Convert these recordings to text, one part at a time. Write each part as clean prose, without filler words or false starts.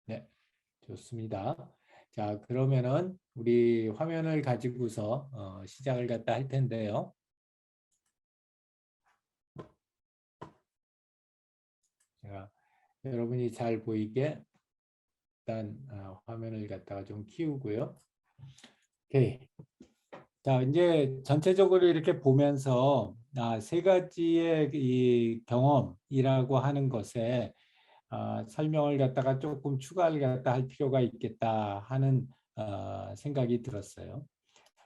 네, 좋습니다. 자, 그러면은 우리 화면을 가지고서 시작을 갖다 할 텐데요. 제가 여러분이 잘 보이게 일단 화면을 갖다가 좀 키우고요. 오케이. 자, 이제 전체적으로 이렇게 보면서 세 가지의 이 경험이라고 하는 것에 설명을 갖다가 조금 추가를 갖다 할 필요가 있겠다 하는 생각이 들었어요.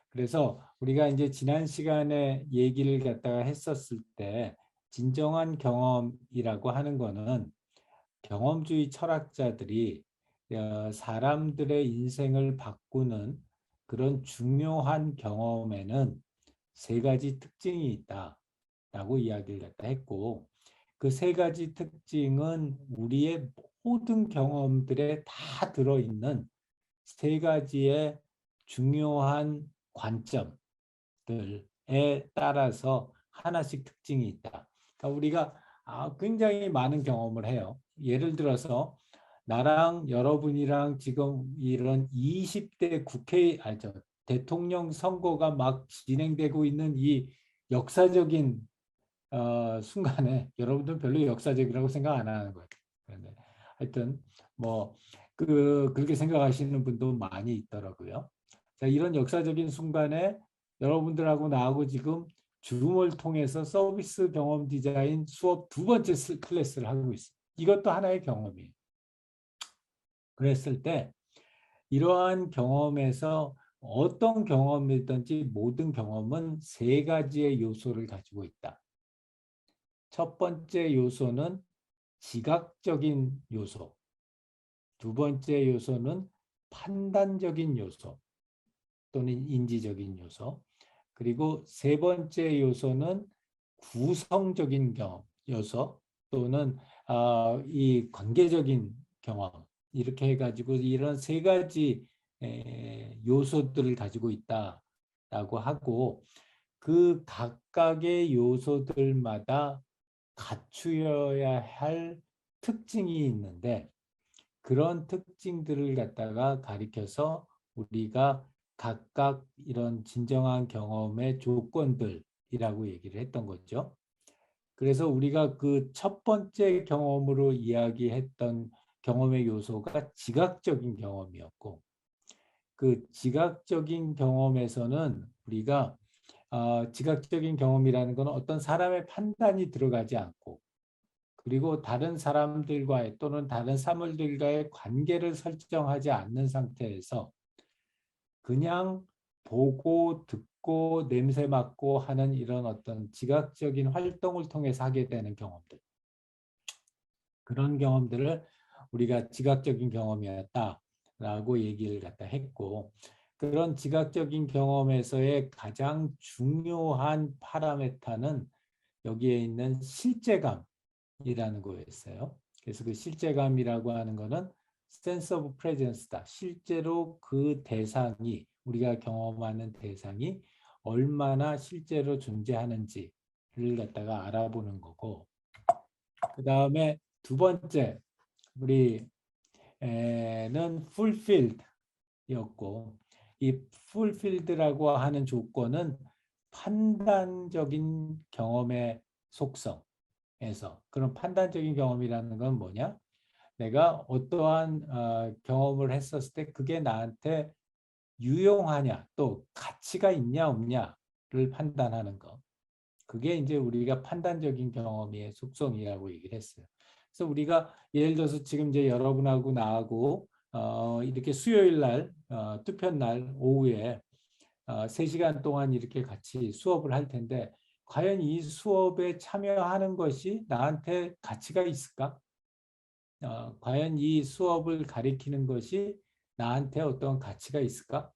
그래서 우리가 이제 지난 시간에 얘기를 갖다가 했었을 때 진정한 경험이라고 하는 거는 경험주의 철학자들이 사람들의 인생을 바꾸는 그런 중요한 경험에는 세 가지 특징이 있다라고 이야기를 갖다 했고, 그 세 가지 특징은 우리의 모든 경험들에 다 들어있는 세 가지의 중요한 관점들에 따라서 하나씩 특징이 있다. 그러니까 우리가 굉장히 많은 경험을 해요. 예를 들어서 나랑 여러분이랑 지금 이런 20대 대통령 선거가 막 진행되고 있는 이 역사적인 순간에 여러분들은 별로 역사적이라고 생각 안 하는 거예요. 그런데 하여튼 뭐 그렇게 생각하시는 분도 많이 있더라고요. 자, 이런 역사적인 순간에 여러분들하고 나하고 지금 줌을 통해서 서비스 경험 디자인 수업 두 번째 클래스를 하고 있어요. 이것도 하나의 경험이에요. 그랬을 때 이러한 경험에서 어떤 경험이든지 모든 경험은 세 가지의 요소를 가지고 있다. 첫 번째 요소는 지각적인 요소, 두 번째 요소는 판단적인 요소 또는 인지적인 요소, 그리고 세 번째 요소는 구성적인 요소 또는 이 관계적인 경험, 이렇게 해가지고 이런 세 가지 요소들을 가지고 있다라고 하고, 그 각각의 요소들마다 갖추어야 할 특징이 있는데, 그런 특징들을 갖다가 가리켜서 우리가 각각 이런 진정한 경험의 조건들이라고 얘기를 했던 거죠. 그래서 우리가 그 첫 번째 경험으로 이야기했던 경험의 요소가 지각적인 경험이었고, 그 지각적인 경험에서는 우리가 지각적인 경험이라는 것은 어떤 사람의 판단이 들어가지 않고, 그리고 다른 사람들과의 또는 다른 사물들과의 관계를 설정하지 않는 상태에서 그냥 보고 듣고 냄새 맡고 하는 이런 어떤 지각적인 활동을 통해서 하게 되는 경험들, 그런 경험들을 우리가 지각적인 경험이었다라고 얘기를 갖다 했고, 그런 지각적인 경험에서의 가장 중요한 파라메타는 여기에 있는 실제감이라는 거였어요. 그래서 그 실제감이라고 하는 거는 sense of presence다. 실제로 그 대상이, 우리가 경험하는 대상이 얼마나 실제로 존재하는지를 갖다가 알아보는 거고, 그 다음에 두 번째 우리는 fulfilled였고, 이 fulfilled라고 하는 조건은 판단적인 경험의 속성에서, 그런 판단적인 경험이라는 건 뭐냐? 내가 어떠한 경험을 했었을 때 그게 나한테 유용하냐, 또 가치가 있냐 없냐를 판단하는 거. 그게 이제 우리가 판단적인 경험의 속성이라고 얘기를 했어요. 그래서 우리가 예를 들어서 지금 이제 여러분하고 나하고 이렇게 수요일 날 투표 날 오후에 3시간 동안 이렇게 같이 수업을 할 텐데, 과연 이 수업에 참여하는 것이 나한테 가치가 있을까? 과연 이 수업을 가리키는 것이 나한테 어떤 가치가 있을까?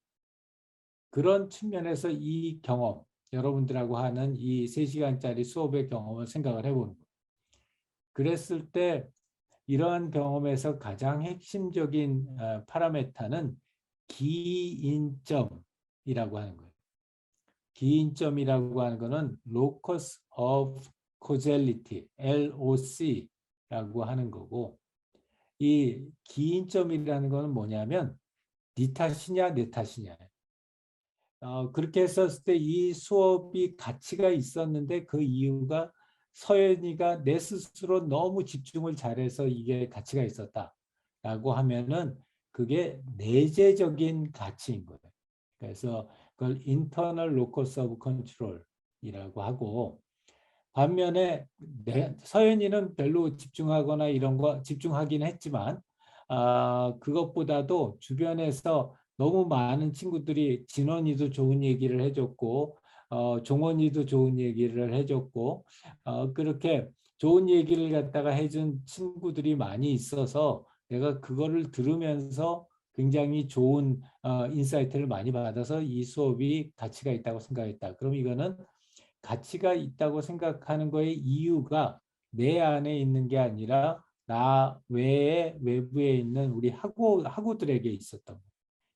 그런 측면에서 이 경험, 여러분들하고 하는 이 3시간짜리 수업의 경험을 생각을 해보는 거예요. 그랬을 때 이러한 경험에서 가장 핵심적인 파라메타는 기인점이라고 하는 거예요. 기인점이라고 하는 거는 locus of causality, LOC라고 하는 거고, 이 기인점이라는 거는 뭐냐면 네 탓이냐 내 탓이냐. 그렇게 했었을 때 이 수업이 가치가 있었는데 그 이유가 서연이가 내 스스로 너무 집중을 잘해서 이게 가치가 있었다라고 하면은 그게 내재적인 가치인 거예요. 그래서 그걸 internal locus of control이라고 하고, 반면에 서연이는 별로 집중하거나 이런 거 집중하긴 했지만 그것보다도 주변에서 너무 많은 친구들이 진원이도 좋은 얘기를 해줬고 종원이도 좋은 얘기를 해줬고 그렇게 좋은 얘기를 갖다가 해준 친구들이 많이 있어서 내가 그거를 들으면서 굉장히 좋은 인사이트를 많이 받아서 이 수업이 가치가 있다고 생각했다. 그럼 이거는 가치가 있다고 생각하는 거의 이유가 내 안에 있는 게 아니라 나 외에 외부에 있는 우리 학우들에게 있었던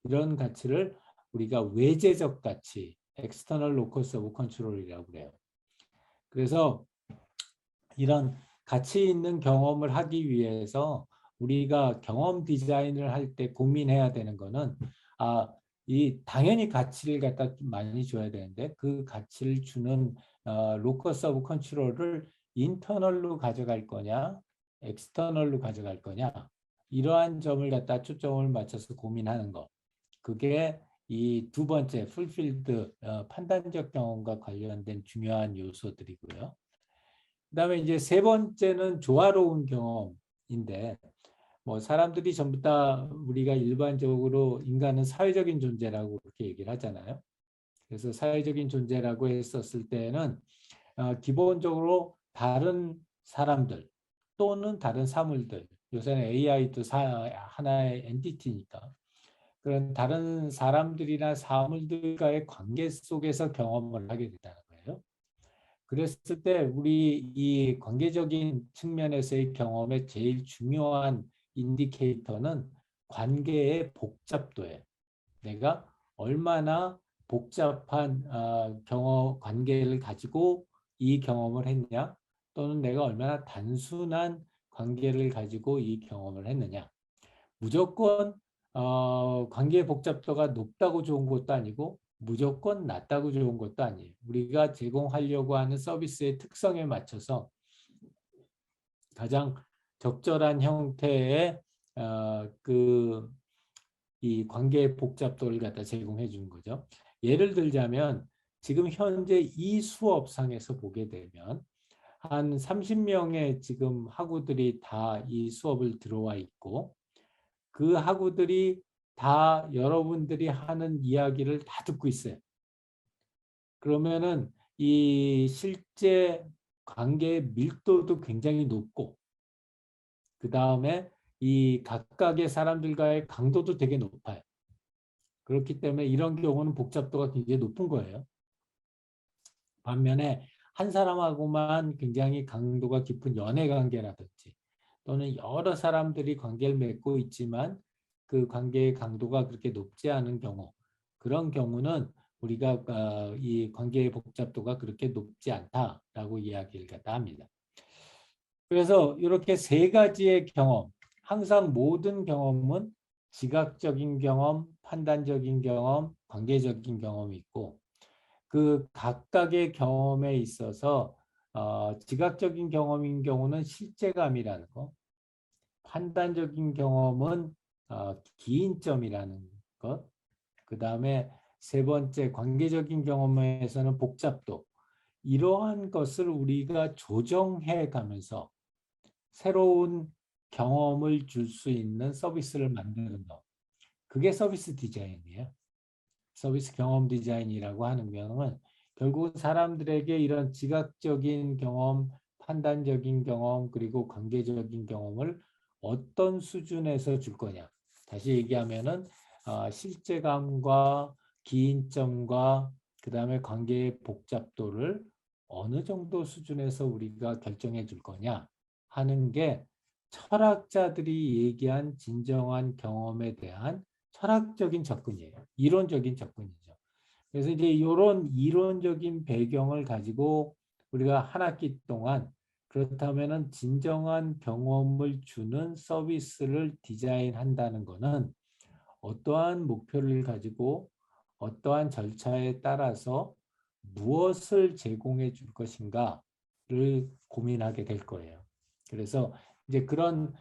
이런 가치를 우리가 외재적 가치, external locus of control이라고 그래요. 그래서 이런 가치 있는 경험을 하기 위해서 우리가 경험 디자인을 할 때 고민해야 되는 거는 이 당연히 가치를 갖다 많이 줘야 되는데 그 가치를 주는 로커스 오브 컨트롤을 인터널로 가져갈 거냐 엑스터널로 가져갈 거냐 이러한 점을 갖다 초점을 맞춰서 고민하는 거. 그게 이 두 번째 풀필드 판단적 경험과 관련된 중요한 요소들이고요. 그다음에 이제 세 번째는 조화로운 경험인데 뭐 사람들이 전부 다 우리가 일반적으로 인간은 사회적인 존재라고 그렇게 얘기를 하잖아요. 그래서 사회적인 존재라고 했었을 때는 기본적으로 다른 사람들 또는 다른 사물들, 요새는 AI도 하나의 엔티티니까 그런 다른 사람들이나 사물들과의 관계 속에서 경험을 하게 된다는 거예요. 그랬을 때 우리 이 관계적인 측면에서의 경험의 제일 중요한 인디케이터는 관계의 복잡도예요. 내가 얼마나 복잡한 경험 관계를 가지고 이 경험을 했냐 또는 내가 얼마나 단순한 관계를 가지고 이 경험을 했느냐. 무조건 관계의 복잡도가 높다고 좋은 것도 아니고 무조건 낮다고 좋은 것도 아니에요. 우리가 제공하려고 하는 서비스의 특성에 맞춰서 가장 적절한 형태의 이 관계의 복잡도를 갖다 제공해 주는 거죠. 예를 들자면 지금 현재 이 수업상에서 보게 되면 한 30명의 지금 학우들이 다 이 수업을 들어와 있고 그 학우들이 다 여러분들이 하는 이야기를 다 듣고 있어요. 그러면은 이 실제 관계의 밀도도 굉장히 높고 그 다음에 이 각각의 사람들과의 강도도 되게 높아요. 그렇기 때문에 이런 경우는 복잡도가 굉장히 높은 거예요. 반면에 한 사람하고만 굉장히 강도가 깊은 연애 관계라든지 또는 여러 사람들이 관계를 맺고 있지만 그 관계의 강도가 그렇게 높지 않은 경우 그런 경우는 우리가 이 관계의 복잡도가 그렇게 높지 않다라고 이야기를 갖다 합니다. 그래서 이렇게 세 가지의 경험, 항상 모든 경험은 지각적인 경험, 판단적인 경험, 관계적인 경험이 있고 그 각각의 경험에 있어서 지각적인 경험인 경우는 실제감이라는 거, 판단적인 경험은 기인점이라는 것, 그 다음에 세 번째 관계적인 경험에서는 복잡도, 이러한 것을 우리가 조정해 가면서 새로운 경험을 줄 수 있는 서비스를 만드는 것. 그게 서비스 디자인이에요. 서비스 경험 디자인이라고 하는 경우는 결국은 사람들에게 이런 지각적인 경험, 판단적인 경험, 그리고 관계적인 경험을 어떤 수준에서 줄 거냐. 다시 얘기하면은 실제감과 기인점과 그 다음에 관계의 복잡도를 어느 정도 수준에서 우리가 결정해 줄 거냐 하는 게 철학자들이 얘기한 진정한 경험에 대한 철학적인 접근이에요. 이론적인 접근이죠. 그래서 이제 이런 이론적인 배경을 가지고 우리가 한 학기 동안 그렇다면은 진정한 경험을 주는 서비스를 디자인한다는 것은 어떠한 목표를 가지고 어떠한 절차에 따라서 무엇을 제공해 줄 것인가를 고민하게 될 거예요. 그래서 이제 그런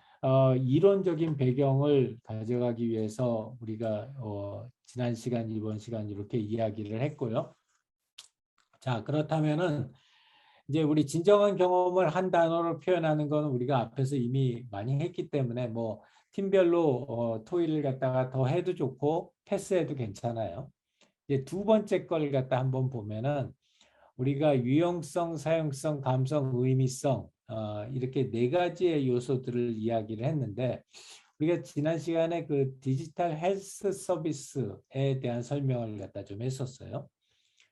이론적인 배경을 가져가기 위해서 우리가 지난 시간, 이번 시간 이렇게 이야기를 했고요. 자, 그렇다면은 이제 우리 진정한 경험을 한 단어로 표현하는 건 우리가 앞에서 이미 많이 했기 때문에 뭐 팀별로 토의를 갖다가 더 해도 좋고 패스해도 괜찮아요. 이제 두 번째 걸 갖다 한번 보면은 우리가 유용성, 사용성, 감성, 의미성 이렇게 네 가지의 요소들을 이야기를 했는데 우리가 지난 시간에 그 디지털 헬스 서비스에 대한 설명을 갖다 좀 했었어요.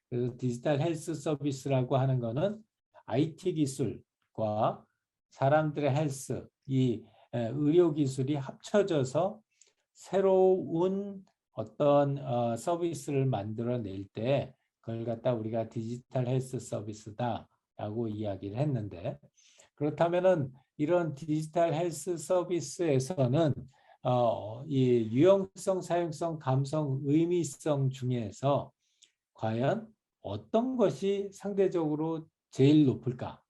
그 디지털 헬스 서비스라고 하는 거는 IT 기술과 사람들의 헬스, 이 의료 기술이 합쳐져서 새로운 어떤 서비스를 만들어낼 때 그걸 갖다 우리가 디지털 헬스 서비스다라고 이야기를 했는데 그렇다면은 이런 디지털 헬스 서비스에서는 이 유용성, 사용성, 감성, 의미성 중에서 과연 어떤 것이 상대적으로 제일 높을까?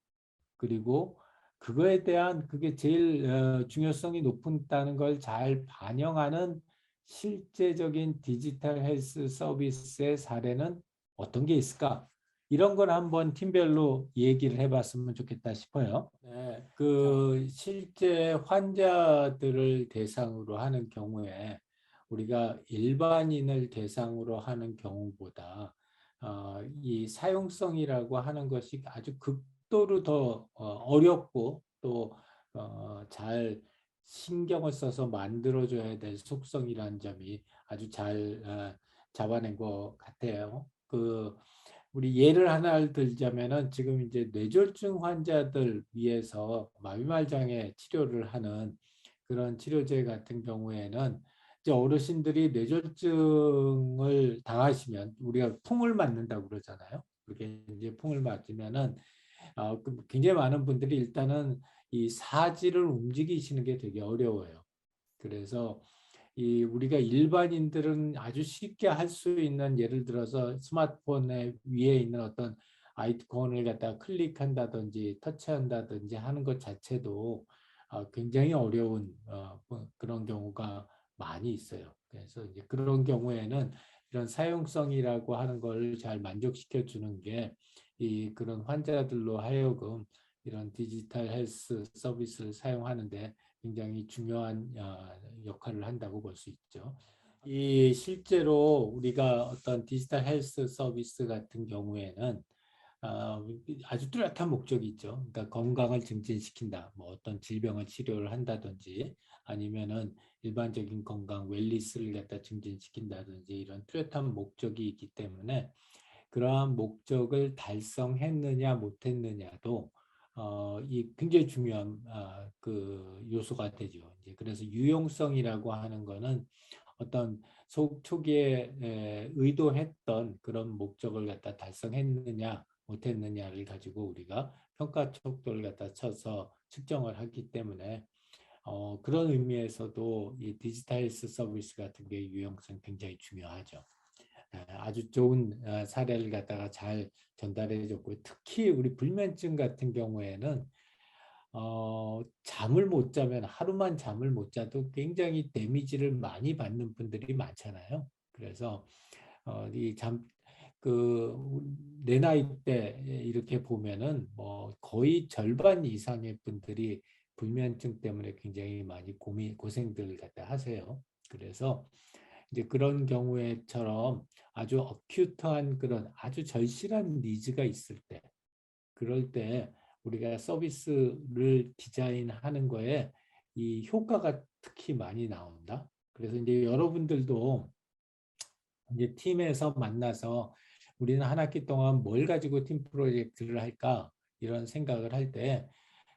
그리고 그거에 대한 그게 제일 중요성이 높다는 걸 잘 반영하는 실제적인 디지털 헬스 서비스의 사례는 어떤 게 있을까? 이런 걸 한번 팀별로 얘기를 해봤으면 좋겠다 싶어요. 네, 그 실제 환자들을 대상으로 하는 경우에 우리가 일반인을 대상으로 하는 경우보다 이 사용성이라고 하는 것이 아주 극도로 더 어렵고 또 잘 신경을 써서 만들어줘야 될 속성이라는 점이 아주 잘 잡아낸 것 같아요. 그 우리 예를 하나 들자면은 지금 이제 뇌졸중 환자들 위해서 마비말장애 치료를 하는 그런 치료제 같은 경우에는 이제 어르신들이 뇌졸중을 당하시면 우리가 풍을 맞는다고 그러잖아요. 그렇게 이제 풍을 맞으면은 굉장히 많은 분들이 일단은 이 사지를 움직이시는 게 되게 어려워요. 그래서 이 우리가 일반인들은 아주 쉽게 할 수 있는 예를 들어서 스마트폰에 위에 있는 어떤 아이콘을 갖다가 클릭한다든지 터치한다든지 하는 것 자체도 굉장히 어려운 그런 경우가 많이 있어요. 그래서 이제 그런 경우에는 이런 사용성이라고 하는 걸 잘 만족시켜 주는 게 이 그런 환자들로 하여금 이런 디지털 헬스 서비스를 사용하는데 굉장히 중요한 역할을 한다고 볼 수 있죠. 이 실제로 우리가 어떤 디지털 헬스 서비스 같은 경우에는 아주 뚜렷한 목적이 있죠. 그러니까 건강을 증진시킨다. 뭐 어떤 질병을 치료를 한다든지 아니면은 일반적인 건강 웰니스를 갖다 증진시킨다든지 이런 뚜렷한 목적이 있기 때문에 그러한 목적을 달성했느냐 못했느냐도 이 굉장히 중요한 그 요소가 되죠. 이제 그래서 유용성이라고 하는 거는 어떤 초기에 의도했던 그런 목적을 갖다 달성했느냐 못했느냐를 가지고 우리가 평가 척도를 갖다 쳐서 측정을 하기 때문에 그런 의미에서도 이 디지털 헬스 서비스 같은 게 유용성 굉장히 중요하죠. 아주 좋은 사례를 갖다가 잘 전달해 줬고 특히 우리 불면증 같은 경우에는 잠을 못 자면 하루만 잠을 못 자도 굉장히 데미지를 많이 받는 분들이 많잖아요. 그래서 내 나이 때 이렇게 보면은 뭐 거의 절반 이상의 분들이 불면증 때문에 굉장히 많이 고생들을 갖다 하세요. 그래서 이제 그런 경우에처럼 아주 어큐트한 그런 아주 절실한 니즈가 있을 때 그럴 때 우리가 서비스를 디자인하는 거에 이 효과가 특히 많이 나온다. 그래서 이제 여러분들도 이제 팀에서 만나서 우리는 한 학기 동안 뭘 가지고 팀 프로젝트를 할까 이런 생각을 할 때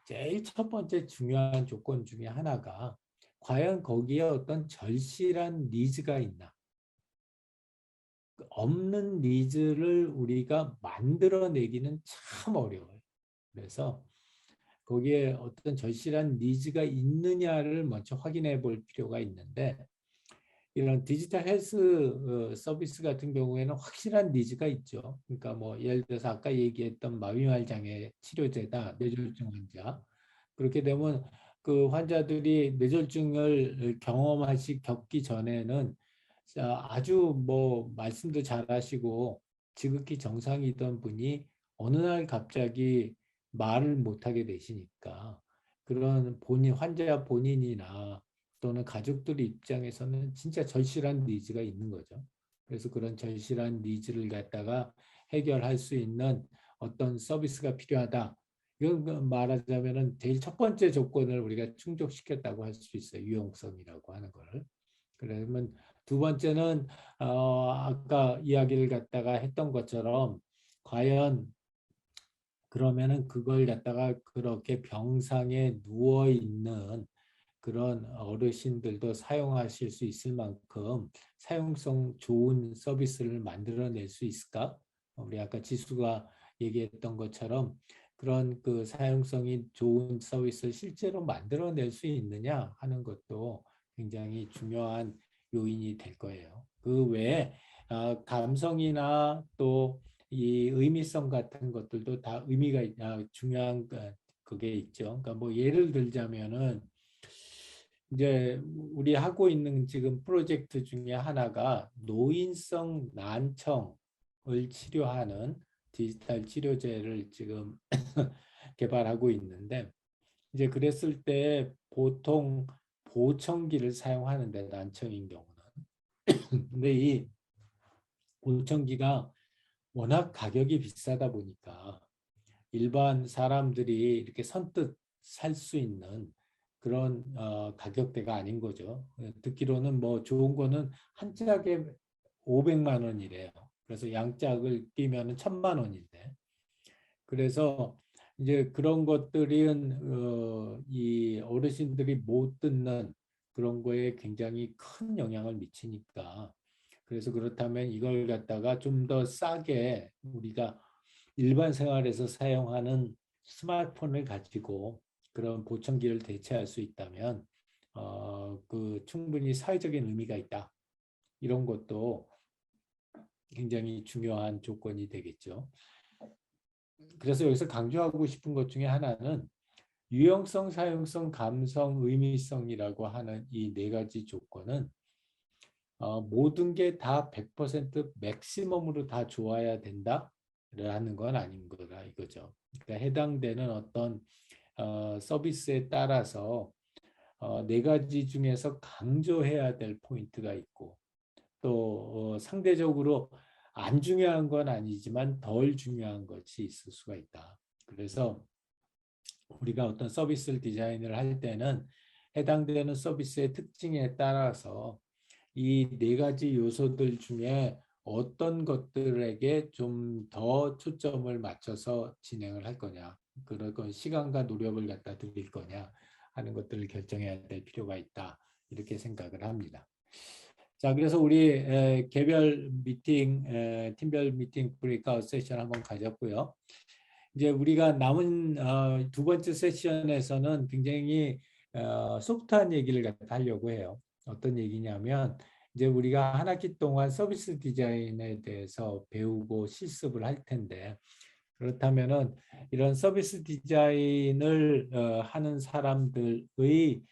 제일 첫 번째 중요한 조건 중에 하나가 과연 거기에 어떤 절실한 니즈가 있나? 없는 니즈를 우리가 만들어내기는 참 어려워요. 그래서 거기에 어떤 절실한 니즈가 있느냐를 먼저 확인해 볼 필요가 있는데 이런 디지털 헬스 서비스 같은 경우에는 확실한 니즈가 있죠. 그러니까 뭐 예를 들어서 아까 얘기했던 마비말 장애 치료제다, 뇌졸중 환자. 그렇게 되면 그 환자들이 뇌졸중을 겪기 전에는 아주 뭐 말씀도 잘하시고 지극히 정상이던 분이 어느 날 갑자기 말을 못하게 되시니까 그런 환자 본인이나 또는 가족들 입장에서는 진짜 절실한 니즈가 있는 거죠. 그래서 그런 절실한 니즈를 갖다가 해결할 수 있는 어떤 서비스가 필요하다. 이건 말하자면은 제일 첫 번째 조건을 우리가 충족시켰다고 할 수 있어요. 유용성이라고 하는 거를. 그러면 두 번째는 아까 이야기를 갖다가 했던 것처럼 과연 그러면은 그걸 갖다가 그렇게 병상에 누워 있는 그런 어르신들도 사용하실 수 있을 만큼 사용성 좋은 서비스를 만들어낼 수 있을까? 우리 아까 지수가 얘기했던 것처럼 그런 그 사용성이 좋은 서비스를 실제로 만들어낼 수 있느냐 하는 것도 굉장히 중요한 요인이 될 거예요. 그 외에 감성이나 또 이 의미성 같은 것들도 다 의미가 중요한 그게 있죠. 그러니까 뭐 예를 들자면은 이제 우리 하고 있는 지금 프로젝트 중에 하나가 노인성 난청을 치료하는 디지털 치료제를 지금 개발하고 있는데 이제 그랬을 때 보통 보청기를 사용하는데 난청인 경우는 근데 이 보청기가 워낙 가격이 비싸다 보니까 일반 사람들이 이렇게 선뜻 살 수 있는 그런 가격대가 아닌 거죠. 듣기로는 뭐 좋은 거는 한 짝에 500만 원이래요. 그래서 양짝을 끼면은 1000만 원인데. 그래서 이제 그런 것들은 이 어르신들이 못 듣는 그런 거에 굉장히 큰 영향을 미치니까 그래서 그렇다면 이걸 갖다가 좀 더 싸게 우리가 일반 생활에서 사용하는 스마트폰을 가지고 그런 보청기를 대체할 수 있다면 그 충분히 사회적인 의미가 있다. 이런 것도 굉장히 중요한 조건이 되겠죠. 그래서 여기서 강조하고 싶은 것 중에 하나는 유형성, 사용성, 감성, 의미성이라고 하는 이 네 가지 조건은 모든 게 다 100% 맥시멈으로 다 좋아야 된다라는 건 아닌 거다 이거죠. 그러니까 해당되는 어떤 서비스에 따라서 네 가지 중에서 강조해야 될 포인트가 있고 또 상대적으로 안 중요한 건 아니지만 덜 중요한 것이 있을 수가 있다. 그래서 우리가 어떤 서비스를 디자인을 할 때는 해당되는 서비스의 특징에 따라서 이 네 가지 요소들 중에 어떤 것들에게 좀 더 초점을 맞춰서 진행을 할 거냐, 그런 건 시간과 노력을 갖다 드릴 거냐 하는 것들을 결정해야 될 필요가 있다. 이렇게 생각을 합니다. 자, 그래서 우리 개별 미팅, 팀별 미팅 브레이크아웃 세션 한번 가졌고요. 이제 우리가 남은 두 번째 세션에서는 굉장히 소프트한 얘기를 갖다 하려고 해요. 어떤 얘기냐면 이제 우리가 한 학기 동안 서비스 디자인에 대해서 배우고 실습을 할 텐데 그렇다면은 이런 서비스 디자인을 하는 사람들의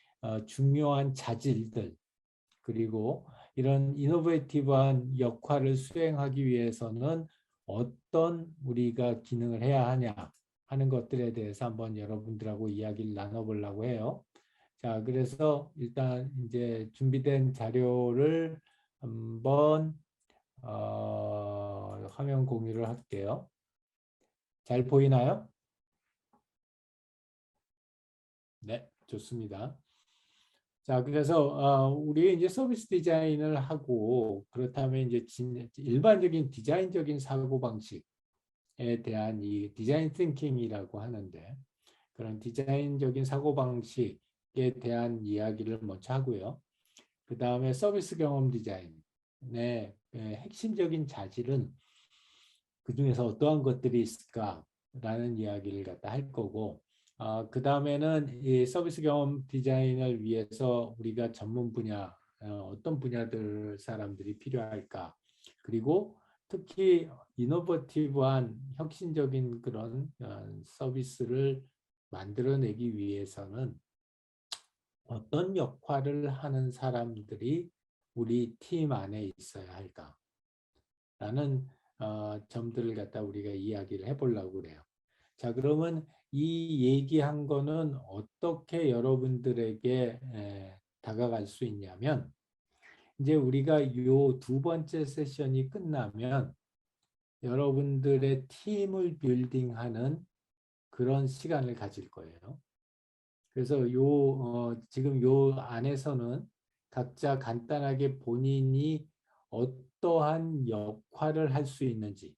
중요한 자질들 그리고 이런 이노베이티브한 역할을 수행하기 위해서는 어떤 우리가 기능을 해야 하냐 하는 것들에 대해서 한번 여러분들하고 이야기를 나눠보려고 해요. 자, 그래서 일단 이제 준비된 자료를 한번 화면 공유를 할게요. 잘 보이나요? 네, 좋습니다. 자, 그래서 우리 이제 서비스 디자인을 하고 그렇다면 이제 일반적인 디자인적인 사고 방식에 대한 이 디자인 띵킹이라고 하는데 그런 디자인적인 사고 방식에 대한 이야기를 먼저 하고요. 그 다음에 서비스 경험 디자인의 핵심적인 자질은 그 중에서 어떠한 것들이 있을까라는 이야기를 갖다 할 거고 그 다음에는 이 서비스 경험 디자인을 위해서 우리가 전문 분야, 어떤 분야들 사람들이 필요할까? 그리고 특히 이노버티브한 혁신적인 그런 서비스를 만들어내기 위해서는 어떤 역할을 하는 사람들이 우리 팀 안에 있어야 할까라는 점들을 갖다 우리가 이야기를 해보려고 그래요. 자, 그러면 이 얘기한 거는 어떻게 여러분들에게 다가갈 수 있냐면, 이제 우리가 요 두 번째 세션이 끝나면 여러분들의 팀을 빌딩하는 그런 시간을 가질 거예요. 그래서 지금 요 안에서는 각자 간단하게 본인이 어떠한 역할을 할 수 있는지,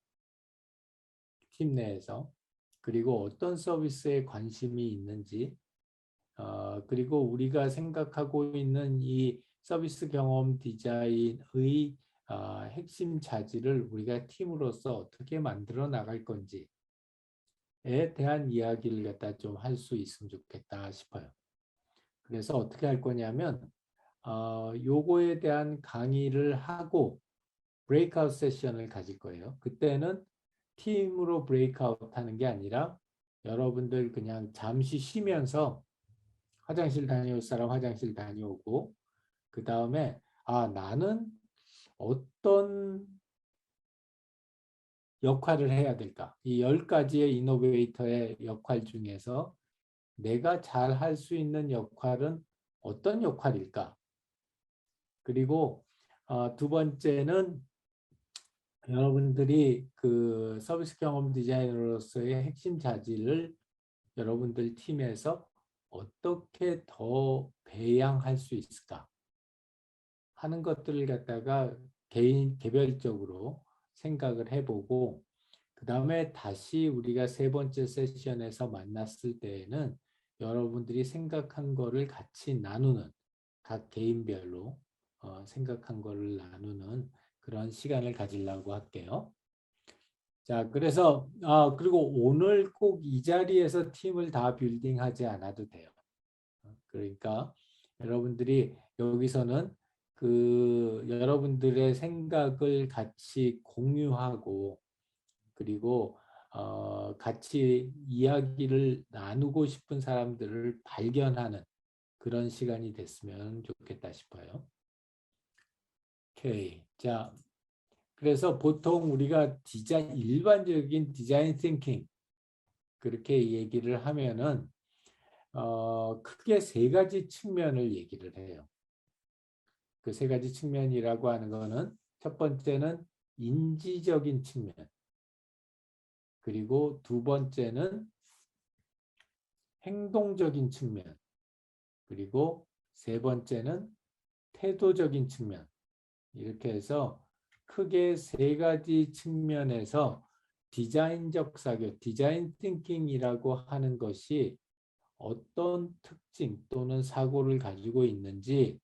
팀 내에서, 그리고 어떤 서비스에 관심이 있는지, 그리고 우리가 생각하고 있는 이 서비스 경험 디자인의 핵심 자질을 우리가 팀으로서 어떻게 만들어 나갈 건지에 대한 이야기를 갖다 좀 할 수 있으면 좋겠다 싶어요. 그래서 어떻게 할 거냐면 요거에 대한 강의를 하고 브레이크아웃 세션을 가질 거예요. 그때는 팀으로 브레이크아웃 하는 게 아니라 여러분들 그냥 잠시 쉬면서 화장실 다녀올 사람 화장실 다녀오고, 그 다음에 나는 어떤 역할을 해야 될까? 이 10가지의 이노베이터의 역할 중에서 내가 잘 할 수 있는 역할은 어떤 역할일까? 그리고 두 번째는 여러분들이 그 서비스 경험 디자이너로서의 핵심 자질을 여러분들 팀에서 어떻게 더 배양할 수 있을까 하는 것들을 갖다가 개별적으로 생각을 해보고, 그 다음에 다시 우리가 세 번째 세션에서 만났을 때에는 여러분들이 생각한 거를 같이 나누는, 각 개인별로 생각한 거를 나누는 그런 시간을 가지려고 할게요. 자, 그래서 그리고 오늘 꼭 이 자리에서 팀을 다 빌딩하지 않아도 돼요. 그러니까 여러분들이 여기서는 그 여러분들의 생각을 같이 공유하고, 그리고 같이 이야기를 나누고 싶은 사람들을 발견하는 그런 시간이 됐으면 좋겠다 싶어요. 오케이. 자, 그래서 보통 우리가 일반적인 디자인 띵킹 그렇게 얘기를 하면은 크게 세 가지 측면을 얘기를 해요. 그 세 가지 측면이라고 하는 거는 첫 번째는 인지적인 측면, 그리고 두 번째는 행동적인 측면, 그리고 세 번째는 태도적인 측면. 이렇게 해서 크게 세 가지 측면에서 디자인적 사고, 디자인 띵킹이라고 하는 것이 어떤 특징 또는 사고를 가지고 있는지를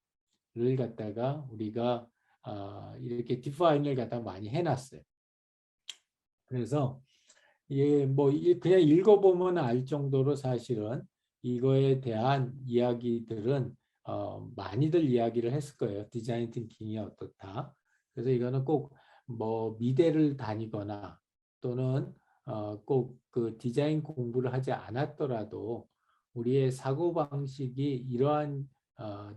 갖다가 우리가 이렇게 디파인을 갖다 많이 해놨어요. 그래서 뭐 그냥 읽어보면 알 정도로 사실은 이거에 대한 이야기들은 많이들 이야기를 했을 거예요. 디자인 띵킹이 어떻다. 그래서 이거는 꼭 뭐 미대를 다니거나 또는 꼭 그 디자인 공부를 하지 않았더라도 우리의 사고방식이 이러한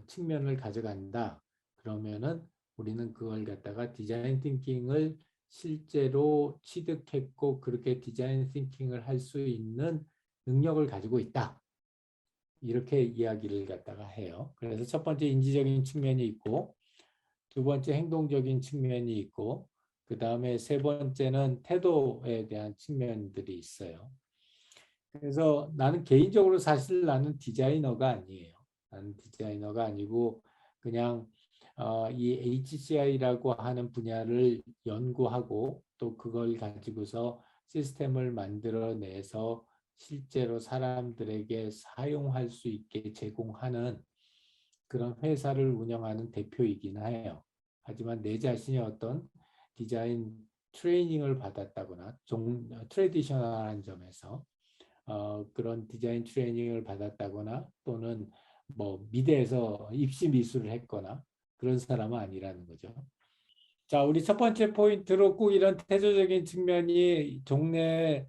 측면을 가져간다. 그러면은 우리는 그걸 갖다가 디자인 띵킹을 실제로 취득했고 그렇게 디자인 띵킹을 할 수 있는 능력을 가지고 있다. 이렇게 이야기를 갖다가 해요. 그래서 첫 번째 인지적인 측면이 있고, 두 번째 행동적인 측면이 있고, 그 다음에 세 번째는 태도에 대한 측면들이 있어요. 그래서 나는 개인적으로 사실 나는 디자이너가 아니에요. 나는 디자이너가 아니고 그냥 이 HCI라고 하는 분야를 연구하고 또 그걸 가지고서 시스템을 만들어내서 실제로 사람들에게 사용할 수 있게 제공하는 그런 회사를 운영하는 대표이긴 해요. 하지만 내 자신이 어떤 디자인 트레이닝을 받았다거나 트레디셔널한 점에서 그런 디자인 트레이닝을 받았다거나 또는 뭐 미대에서 입시 미술을 했거나 그런 사람은 아니라는 거죠. 자, 우리 첫 번째 포인트로 꼭 이런 태도적인 측면이 동네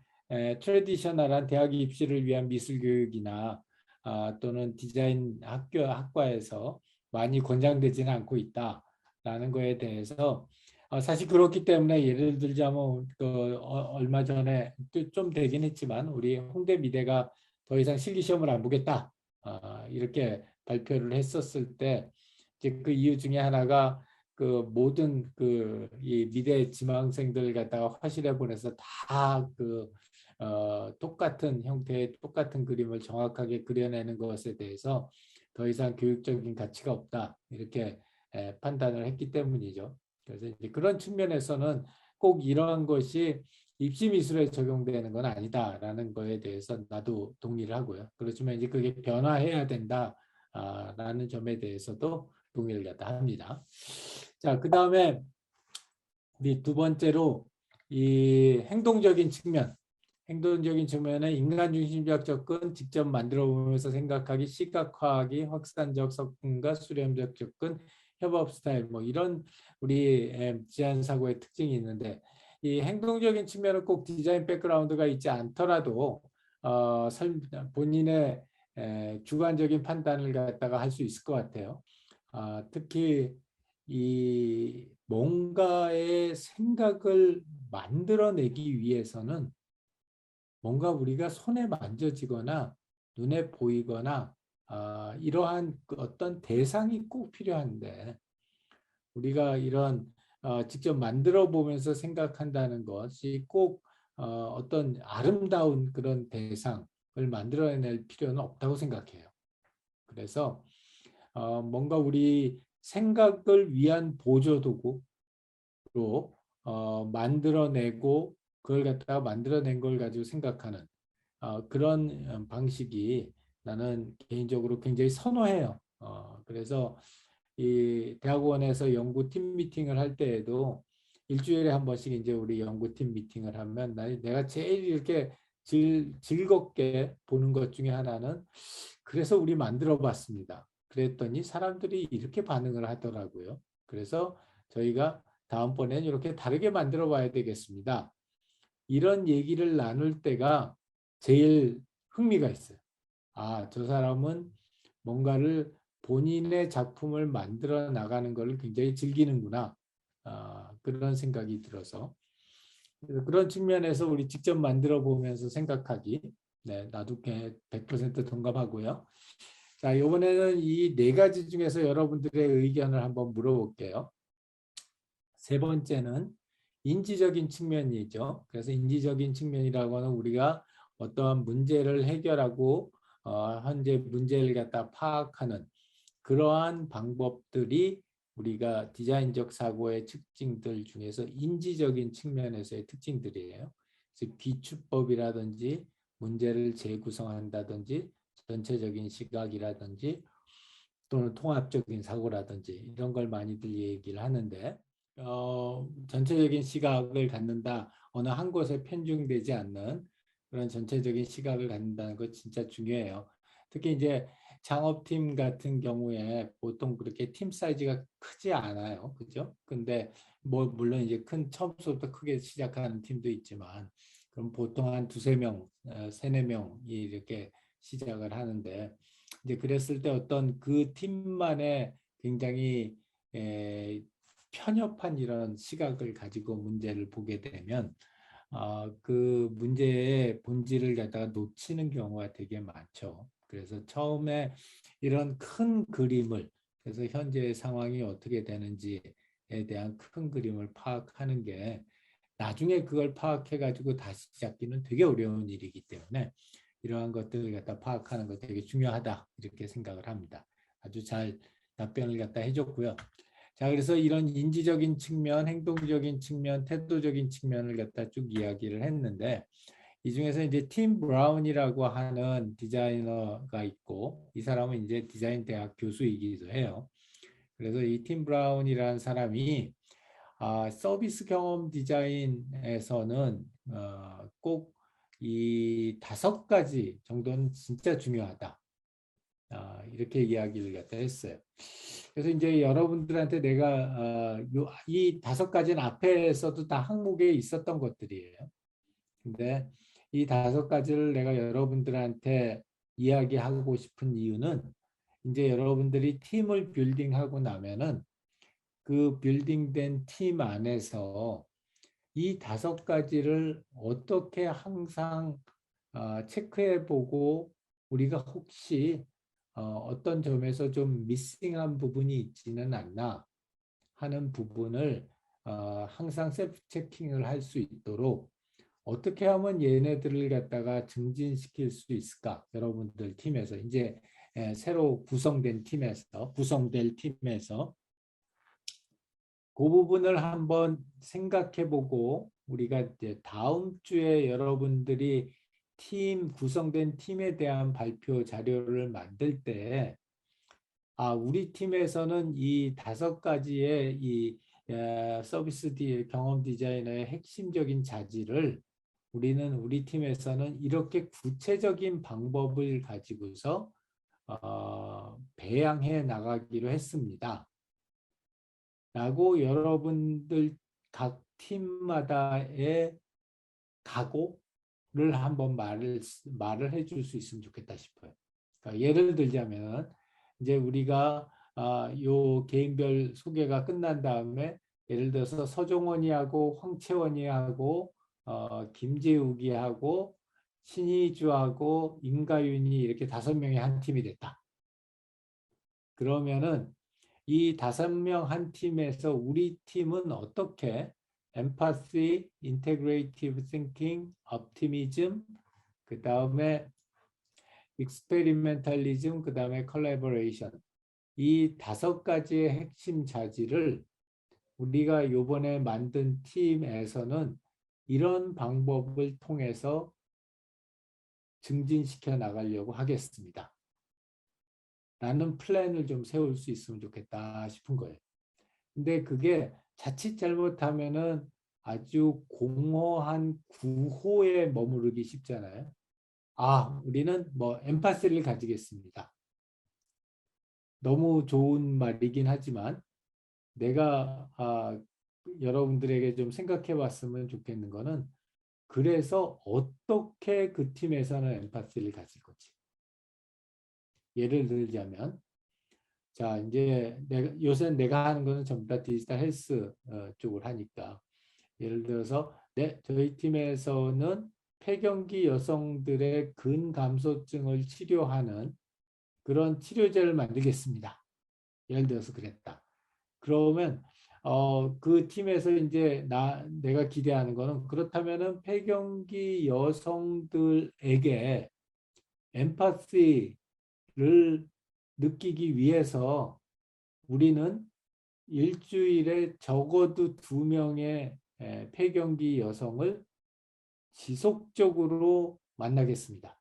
트레디셔널한 대학 입시를 위한 미술 교육이나 또는 디자인 학과에서 많이 권장되지는 않고 있다라는 거에 대해서 사실 그렇기 때문에 예를 들자면 얼마 전에 좀 되긴 했지만 우리 홍대 미대가 더 이상 실기시험을 안 보겠다 이렇게 발표를 했었을 때 이제 그 이유 중에 하나가 그 모든 그 이 미대 지망생들 갖다가 화실에 보내서 다 똑같은 형태의 똑같은 그림을 정확하게 그려내는 것에 대해서 더 이상 교육적인 가치가 없다 이렇게 판단을 했기 때문이죠. 그래서 이제 그런 측면에서는 꼭 이러한 것이 입시 미술에 적용되는 건 아니다라는 거에 대해서 나도 동의를 하고요. 그렇지만 이제 그게 변화해야 된다라는 점에 대해서도 동의를 갖다 합니다. 자, 그 다음에 우리 두 번째로 이 행동적인 측면은 인간 중심적 접근, 직접 만들어 보면서 생각하기, 시각화하기, 확산적 접근과 수렴적 접근, 협업 스타일 뭐 이런 우리 디자인 사고의 특징이 있는데 이 행동적인 측면은 꼭 디자인 백그라운드가 있지 않더라도 본인의 주관적인 판단을 갖다가 할 수 있을 것 같아요. 특히 이 뭔가의 생각을 만들어내기 위해서는 뭔가 우리가 손에 만져지거나 눈에 보이거나 이러한 어떤 대상이 꼭 필요한데 우리가 이런 직접 만들어 보면서 생각한다는 것이 꼭 어떤 아름다운 그런 대상을 만들어낼 필요는 없다고 생각해요. 그래서 뭔가 우리 생각을 위한 보조도구로 만들어내고 그걸 갖다가 만들어낸 걸 가지고 생각하는 그런 방식이 나는 개인적으로 굉장히 선호해요. 그래서 이 대학원에서 연구팀 미팅을 할 때에도 일주일에 한 번씩 이제 우리 연구팀 미팅을 하면 내가 제일 이렇게 즐겁게 보는 것 중에 하나는 그래서 우리 만들어 봤습니다. 그랬더니 사람들이 이렇게 반응을 하더라고요. 그래서 저희가 다음번엔 이렇게 다르게 만들어 봐야 되겠습니다. 이런 얘기를 나눌 때가 제일 흥미가 있어요. 저 사람은 뭔가를 본인의 작품을 만들어 나가는 것을 굉장히 즐기는구나. 그런 생각이 들어서 그런 측면에서 우리 직접 만들어 보면서 생각하기 네, 나도 100% 동감하고요. 자, 이번에는 이 네 가지 중에서 여러분들의 의견을 한번 물어볼게요. 세 번째는 인지적인 측면이죠. 그래서 인지적인 측면이라고 하는 우리가 어떠한 문제를 해결하고 현재 문제를 갖다 파악하는 그러한 방법들이 우리가 디자인적 사고의 특징들 중에서 인지적인 측면에서의 특징들이에요. 즉 기출법이라든지 문제를 재구성한다든지 전체적인 시각이라든지 또는 통합적인 사고라든지 이런 걸 많이들 얘기를 하는데 전체적인 시각을 갖는다. 어느 한 곳에 편중되지 않는 그런 전체적인 시각을 갖는다는 거 진짜 중요해요. 특히 이제 창업팀 같은 경우에 보통 그렇게 팀 사이즈가 크지 않아요. 그죠? 근데 뭐 물론 이제 처음부터 크게 시작하는 팀도 있지만 그럼 보통 한 두세 명, 세네 명이 이렇게 시작을 하는데 이제 그랬을 때 어떤 그 팀만의 굉장히 편협한 이런 시각을 가지고 문제를 보게 되면 그 문제의 본질을 갖다가 놓치는 경우가 되게 많죠. 그래서 처음에 이런 큰 그림을 그래서 현재의 상황이 어떻게 되는지에 대한 큰 그림을 파악하는 게 나중에 그걸 파악해 가지고 다시 잡기는 되게 어려운 일이기 때문에 이러한 것들을 갖다 파악하는 것 되게 중요하다 이렇게 생각을 합니다. 아주 잘 답변을 갖다 해줬고요. 자, 그래서 이런 인지적인 측면, 행동적인 측면, 태도적인 측면을 갖다 쭉 이야기를 했는데 이 중에서 이제 팀 브라운이라고 하는 디자이너가 있고 이 사람은 이제 디자인 대학 교수이기도 해요. 그래서 이 팀 브라운이라는 사람이 서비스 경험 디자인에서는 꼭 이 5가지 정도는 진짜 중요하다. 이렇게 이야기를 갖다 했어요. 그래서 이제 여러분들한테 내가 이 5가지는 앞에서도 다 항목에 있었던 것들이에요. 근데 이 5가지를 내가 여러분들한테 이야기하고 싶은 이유는 이제 여러분들이 팀을 빌딩하고 나면은 그 빌딩된 팀 안에서 이 5가지를 어떻게 항상 체크해보고 우리가 혹시 어떤 점에서 좀 미싱한 부분이 있지는 않나 하는 부분을 항상 셀프 체킹을 할 수 있도록 어떻게 하면 얘네들을 갖다가 증진시킬 수 있을까? 여러분들 팀에서 이제 새로 구성될 팀에서 그 부분을 한번 생각해보고 우리가 이제 다음 주에 여러분들이 구성된 팀에 대한 발표 자료를 만들 때, 우리 팀에서는 이 5가지의 이 서비스 경험 디자이너의 핵심적인 자질을 우리 팀에서는 이렇게 구체적인 방법을 가지고서 배양해 나가기로 했습니다. 라고 여러분들 각 팀마다의 각오를 한번 말을 해줄 수 있으면 좋겠다 싶어요. 그러니까 예를 들자면 이제 우리가 요 개인별 소개가 끝난 다음에 예를 들어서 서종원이하고 황채원이하고 김재욱이하고 신희주하고 임가윤이 이렇게 5명이 한 팀이 됐다. 그러면은 이 5명 한 팀에서 우리 팀은 어떻게 empathy, integrative thinking, optimism, 그 다음에 experimentalism, 그 다음에 collaboration 이 5가지의 핵심 자질을 우리가 요번에 만든 팀에서는 이런 방법을 통해서 증진시켜 나가려고 하겠습니다. 라는 플랜을 좀 세울 수 있으면 좋겠다 싶은 거예요. 근데 그게 자칫 잘못하면은 아주 공허한 구호에 머무르기 쉽잖아요. 우리는 뭐 엠파시를 가지겠습니다. 너무 좋은 말이긴 하지만 내가 여러분들에게 좀 생각해 봤으면 좋겠는 거는 그래서 어떻게 그 팀에서는 엠파시를 가질 거지. 예를 들자면 자, 이제 요새 내가 하는 거는 전부 다 디지털 헬스 쪽을 하니까 예를 들어서 저희 팀에서는 폐경기 여성들의 근감소증을 치료하는 그런 치료제를 만들겠습니다. 예를 들어서 그랬다. 그러면 그 팀에서 이제 내가 기대하는 거는 그렇다면은 폐경기 여성들에게 엠파시를 느끼기 위해서 우리는 일주일에 적어도 2명의 폐경기 여성을 지속적으로 만나겠습니다.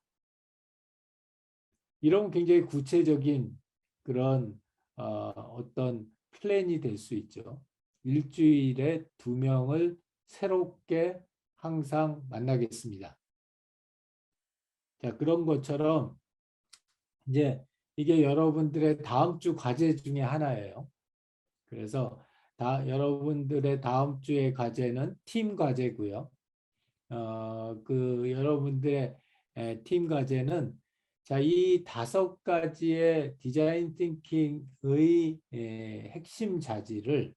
이런 굉장히 구체적인 그런 어떤 플랜이 될 수 있죠. 일주일에 2명을 새롭게 항상 만나겠습니다. 자, 그런 것처럼 이제 이게 여러분들의 다음 주 과제 중에 하나예요. 그래서 여러분들의 다음 주의 과제는 팀 과제고요. 그 여러분들의 팀 과제는 자, 이 5가지의 디자인 띵킹의 핵심 자질을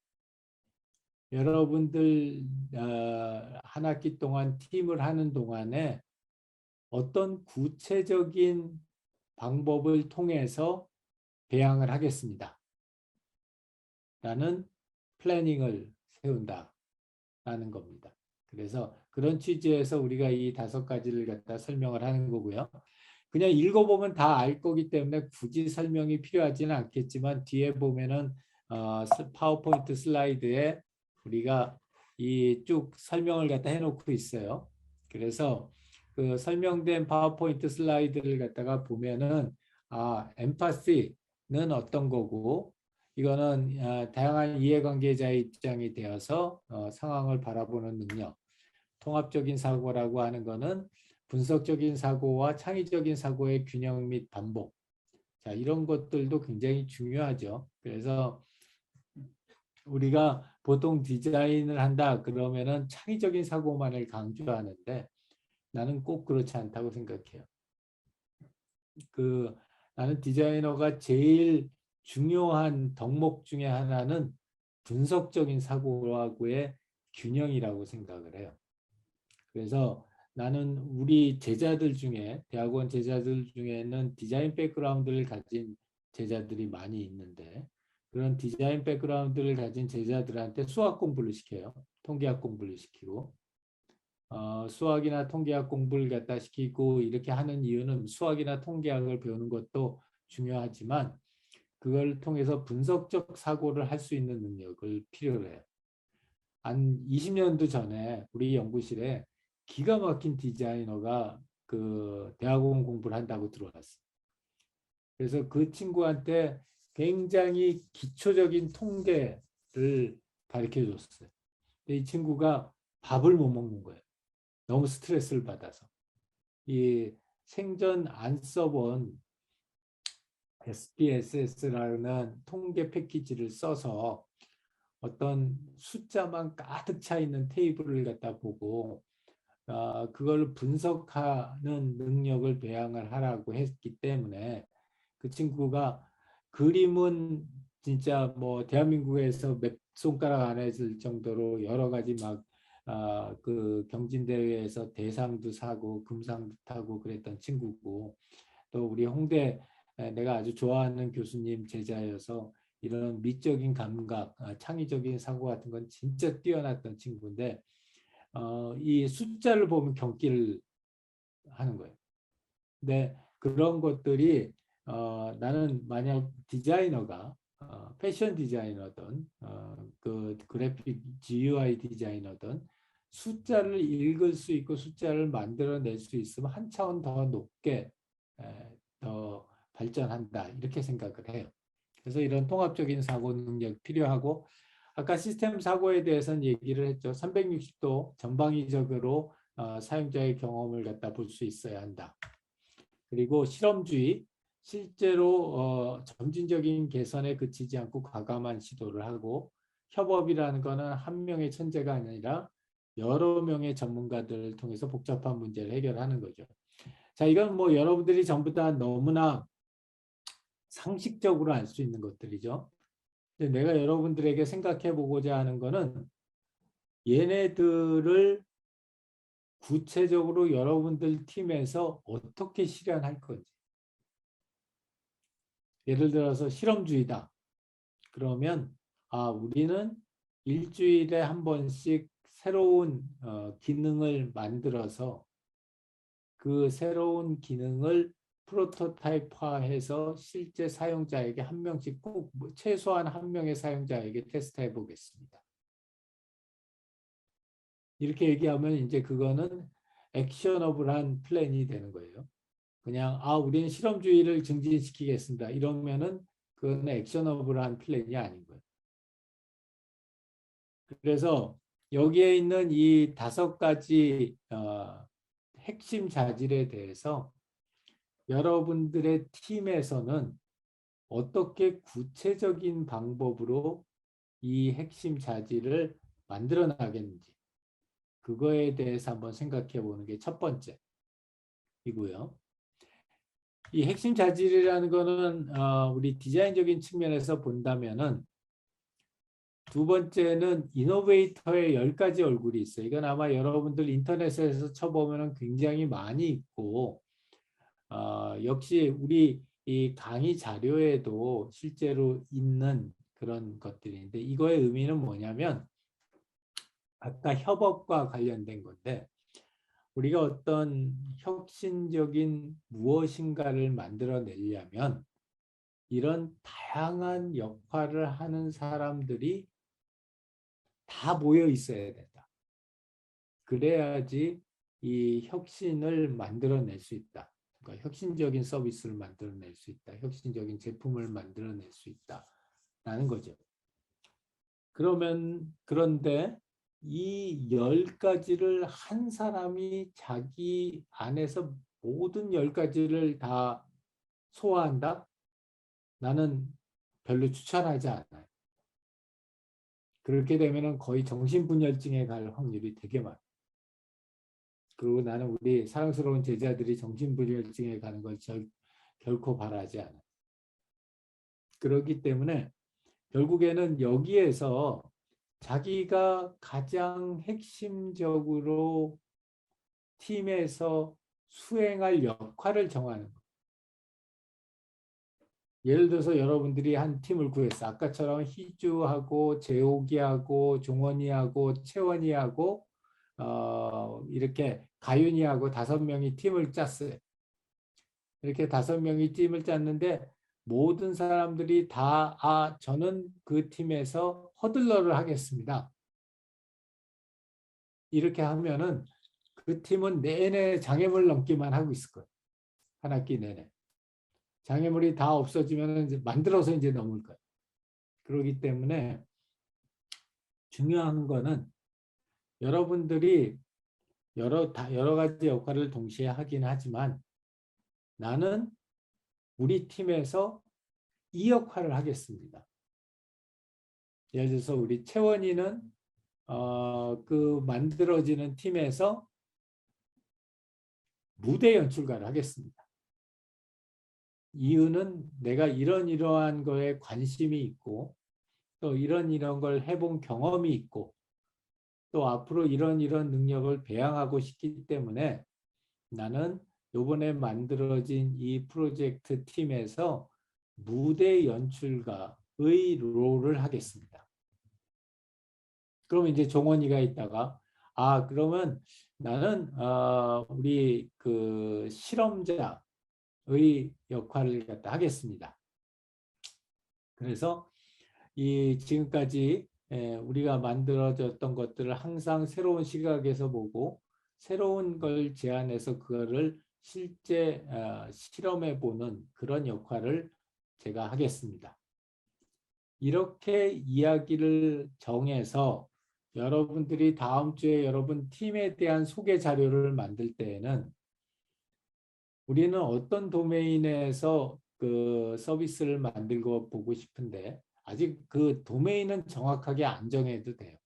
여러분들 한 학기 동안 팀을 하는 동안에 어떤 구체적인 방법을 통해서 배양을 하겠습니다. 라는 플래닝을 세운다라는 겁니다. 그래서 그런 취지에서 우리가 이 5가지를 갖다 설명을 하는 거고요. 그냥 읽어보면 다 알 거기 때문에 굳이 설명이 필요하지는 않겠지만 뒤에 보면은 파워포인트 슬라이드에 우리가 이 쭉 설명을 갖다 해놓고 있어요. 그래서 그 설명된 파워포인트 슬라이드를 갖다가 보면은 엠파시는 어떤 거고 이거는 다양한 이해관계자의 입장이 되어서 상황을 바라보는 능력, 통합적인 사고라고 하는 거는 분석적인 사고와 창의적인 사고의 균형 및 반복. 자, 이런 것들도 굉장히 중요하죠. 그래서 우리가 보통 디자인을 한다 그러면은 창의적인 사고만을 강조하는데 나는 꼭 그렇지 않다고 생각해요. 나는 디자이너가 제일 중요한 덕목 중에 하나는 분석적인 사고하고의 균형이라고 생각을 해요. 그래서 나는 우리 제자들 중에 대학원 제자들 중에는 디자인 백그라운드를 가진 제자들이 많이 있는데 그런 디자인 백그라운드를 가진 제자들한테 수학 공부를 시켜요. 통계학 공부를 시키고 수학이나 통계학 공부를 갖다 시키고 이렇게 하는 이유는 수학이나 통계학을 배우는 것도 중요하지만 그걸 통해서 분석적 사고를 할 수 있는 능력을 필요로 해요. 한 20년도 전에 우리 연구실에 기가 막힌 디자이너가 그 대학원 공부를 한다고 들어왔어. 그래서 그 친구한테 굉장히 기초적인 통계를 가르쳐 줬어요. 근데 이 친구가 밥을 못 먹는 거예요. 너무 스트레스를 받아서. 이 생전 안 써본 SPSS라는 통계 패키지를 써서 어떤 숫자만 가득 차 있는 테이블을 갖다 보고 그걸 분석하는 능력을 배양을 하라고 했기 때문에 그 친구가 그림은 진짜 뭐 대한민국에서 몇 손가락 안에 들 정도로 여러 가지 막 그 경진대회에서 대상도 사고 금상도 타고 그랬던 친구고 또 우리 홍대 내가 아주 좋아하는 교수님 제자여서 이런 미적인 감각, 창의적인 사고 같은 건 진짜 뛰어났던 친구인데 이 숫자를 보면 경기를 하는 거예요. 근데 그런 것들이 나는 만약 디자이너가 패션 디자이너든 그 그래픽 GUI 디자이너든 숫자를 읽을 수 있고 숫자를 만들어낼 수 있으면 한 차원 더 높게 더 발전한다 이렇게 생각을 해요. 그래서 이런 통합적인 사고 능력 필요하고 아까 시스템 사고에 대해서는 얘기를 했죠. 360도 전방위적으로 사용자의 경험을 갖다 볼 수 있어야 한다. 그리고 실험주의, 실제로 점진적인 개선에 그치지 않고 과감한 시도를 하고 협업이라는 것은 한 명의 천재가 아니라 여러 명의 전문가들을 통해서 복잡한 문제를 해결하는 거죠. 자, 이건 뭐 여러분들이 전부 다 너무나 상식적으로 알 수 있는 것들이죠. 근데 내가 여러분들에게 생각해 보고자 하는 거는 얘네들을 구체적으로 여러분들 팀에서 어떻게 실현할 건지. 예를 들어서 실험주의다. 그러면 우리는 일주일에 한 번씩 새로운 기능을 만들어서 그 새로운 기능을 프로토타입화해서 실제 사용자에게 한 명씩 꼭 최소한 한 명의 사용자에게 테스트해 보겠습니다. 이렇게 얘기하면 이제 그거는 액셔너블한 플랜이 되는 거예요. 그냥 우리는 실험주의를 증진시키겠습니다. 이러면은 그건 액셔너블한 플랜이 아닌 거예요. 그래서 여기에 있는 이 5가지 핵심 자질에 대해서 여러분들의 팀에서는 어떻게 구체적인 방법으로 이 핵심 자질을 만들어 나가겠는지 그거에 대해서 한번 생각해 보는 게 첫 번째이고요. 이 핵심 자질이라는 거는 우리 디자인적인 측면에서 본다면은 두 번째는 이노베이터의 10가지 얼굴이 있어요. 이건 아마 여러분들 인터넷에서 쳐보면 굉장히 많이 있고 역시 우리 이 강의 자료에도 실제로 있는 그런 것들인데 이거의 의미는 뭐냐면 아까 협업과 관련된 건데 우리가 어떤 혁신적인 무엇인가를 만들어내려면 이런 다양한 역할을 하는 사람들이 다 모여 있어야 된다. 그래야지 이 혁신을 만들어낼 수 있다. 그러니까 혁신적인 서비스를 만들어낼 수 있다. 혁신적인 제품을 만들어낼 수 있다라는 거죠. 그런데 이 10가지를 한 사람이 자기 안에서 모든 10가지를 다 소화한다? 나는 별로 추천하지 않아요. 그렇게 되면 거의 정신분열증에 갈 확률이 되게 많아요. 그리고 나는 우리 사랑스러운 제자들이 정신분열증에 가는 걸 결코 바라지 않아요. 그렇기 때문에 결국에는 여기에서 자기가 가장 핵심적으로 팀에서 수행할 역할을 정하는 거예요. 예를 들어서 여러분들이 한 팀을 구했어. 아까처럼 희주하고 재옥이하고 종원이하고 채원이하고 이렇게 가윤이하고 5명이 팀을 짰어요. 이렇게 5명이 팀을 짰는데 모든 사람들이 다 저는 그 팀에서 허들러를 하겠습니다. 이렇게 하면은 그 팀은 내내 장애물 넘기만 하고 있을 거예요. 한 학기 내내. 장애물이 다 없어지면 이제 만들어서 이제 넘을 거예요. 그렇기 때문에 중요한 거는 여러분들이 여러 가지 역할을 동시에 하긴 하지만 나는 우리 팀에서 이 역할을 하겠습니다. 예를 들어서 우리 채원이는 그 만들어지는 팀에서 무대 연출가를 하겠습니다. 이유는 내가 이러한 거에 관심이 있고 또 이런 걸 해본 경험이 있고 또 앞으로 이런 능력을 배양하고 싶기 때문에 나는 이번에 만들어진 이 프로젝트 팀에서 무대 연출가의 롤을 하겠습니다. 그러면 이제 종원이가 있다가 그러면 나는 우리 그 실험자의 역할을 갖다 하겠습니다. 그래서 이 지금까지 우리가 만들어졌던 것들을 항상 새로운 시각에서 보고 새로운 걸 제안해서 그거를 실제 실험해 보는 그런 역할을 제가 하겠습니다. 이렇게 이야기를 정해서 여러분들이 다음 주에 여러분 팀에 대한 소개 자료를 만들 때에는 우리는 어떤 도메인에서 그 서비스를 만들고 보고 싶은데 아직 그 도메인은 정확하게 안 정해도 돼요.